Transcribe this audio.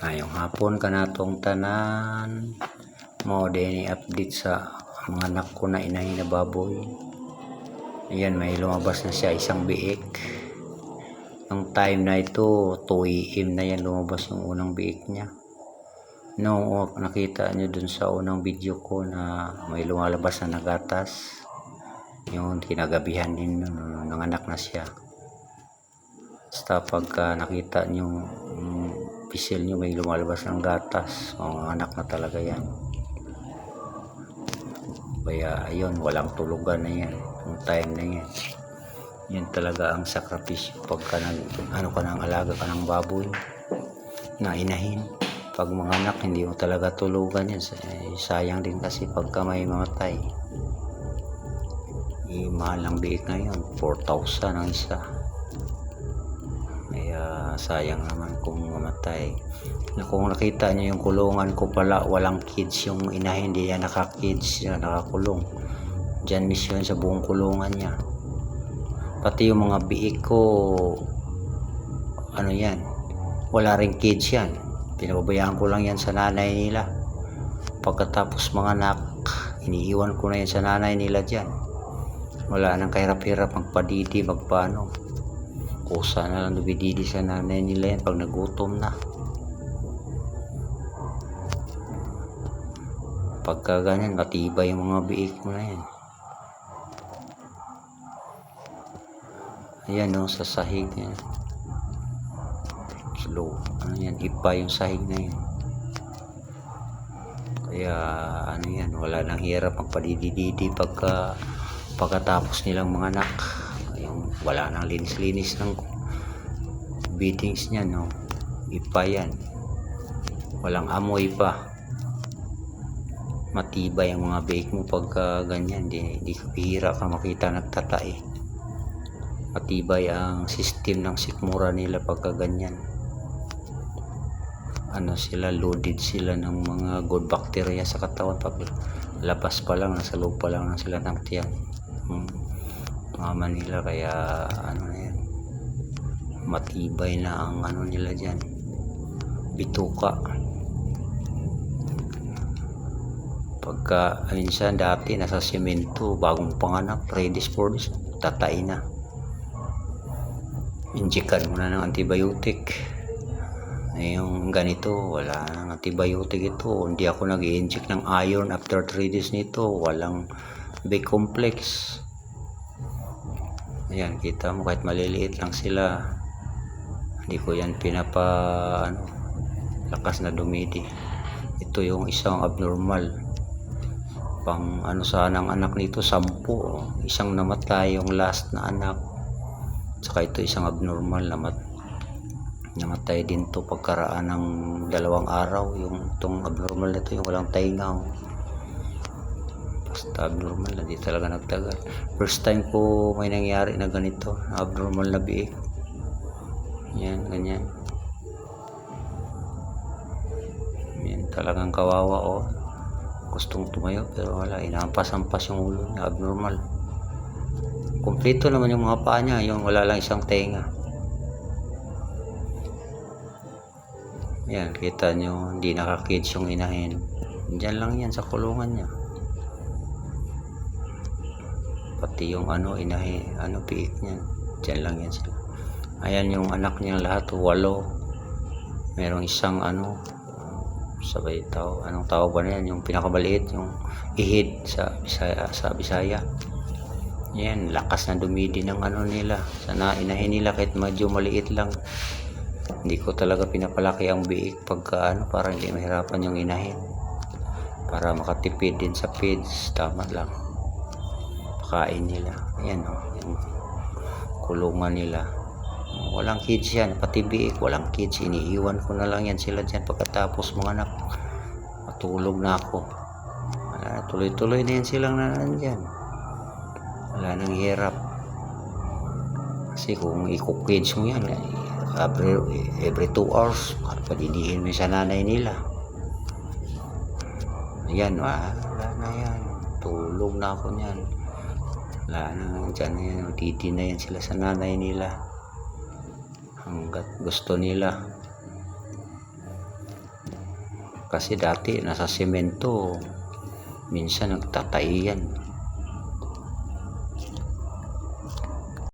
Ayong hapon kanatong tanan mo din update sa mga anak ko na inahin na baboy. Ayan, may lumabas na siya isang biik. Ang time na ito 2 AM na yan lumabas yung unang biik niya. Noong nakita nyo dun sa unang video ko na may lumalabas na nagatas, yung kinagabihan din ng anak na siya. Basta pagka nakita nyo pisil nyo may lumalabas ng gatas, anak na talaga yan. Kaya ayun, walang tulugan na yan yung time na yan. Yan talaga ang sakripisyo pagka ka ng alaga ka ng baboy na inahin. Pag mga anak hindi mo talaga tulugan yan, sayang din kasi pagka may mamatay. Mahal ang biik ngayon, 4,000 ang isa. Kaya sayang naman kung mamatay. Kung nakita nyo yung kulungan ko pala, walang kids yung inahin, hindi yan naka-kids, nakakulong. Diyan misyon sa buong kulungan niya. Pati yung mga biik ko, ano yan, wala ring kids yan. Pinababayaan ko lang yan sa nanay nila. Pagkatapos mga anak, iniiwan ko na yan sa nanay nila dyan. Wala nang kahirap-hirap magpadidi, magpaano. Kusa na lang dumididi sa nanay nila yan pag nagutom na. Pagka ganyan, matibay yung mga biik mo na yan. Ayan o, sa sahig niya. Slow. Ano yan, ipa yung sahig na yan. Kaya ano yan, wala nang hirap magpadidi-didi pagkatapos nilang mga anak. Yung wala nang linis-linis ng beatings niya, no. Ipa yan. Walang amoy pa. Matibay ang mga biik mo pagka ganyan. Di bihira ka makita nagtatae. Matibay ang system ng sikmura nila pagka ganyan. Ano sila, loaded sila ng mga good bacteria sa katawan. Pag labas pa lang, nasa loob pa lang sila ng tiyan. Mama nila, kaya ano na yan, matibay na ang ano nila dyan, bituka. Pagka minsan dati nasa semento, bagong panganak, ready for this, tatay na, injikan mo na ng antibiotic. Yung ganito, wala nang antibiotic ito. Hindi ako nag-i-inject ng iron after 3 days nito. Walang B-complex. Ayan, kita mo kahit maliliit lang sila, hindi ko yan lakas na dumidi. Ito yung isang abnormal. Pang ano sana ang anak nito, 10. Isang namatay yung last na anak. Saka ito isang abnormal namatay din to pagkaraan ng 2 araw. Yung itong abnormal na to, yung walang tainga. Basta abnormal, hindi talaga nagtagal. First time ko may nangyari na ganito, abnormal na biik. Yan, ganyan. Yan, talagang kawawa. Gustong tumayo pero wala, inampas-ampas yung ulo niya, abnormal. Kompleto naman yung mga paa niya, yung wala lang isang tenga. Yan, kita nyo, hindi naka-kids yung inahin. Diyan lang yan sa kulungan niya. Pati yung inahin, biik niyan, diyan lang yan sila. Ayan yung anak niya lahat, 8. Merong isang sabay tao, anong tawag ba na yan, yung pinakamaliit, yung ihid sa Bisaya. Yan, lakas na dumidi ng nila, sana inahin nila kahit medyo maliit lang. Hindi ko talaga pinapalaki ang biik pagka para hindi mahirapan yung inahin, para makatipid din sa feeds. Tama lang, pakain nila. Ayan yung kulungan nila, walang kids yan. Pati biik walang kids, iniiwan ko na lang yan sila dyan. Pagkatapos mga anak, matulog na ako. Tuloy-tuloy na yan silang nandyan, wala nang hirap. Kasi kung i-kids mo yan, every 2 hours padidihin mo sa nanay nila. Ayan, wala na yan, tulog na ako niyan. Wala na, dyan na yan, titi na yan sila sa nanay nila hanggat gusto nila. Kasi dati nasa semento, minsan nagtatay yan.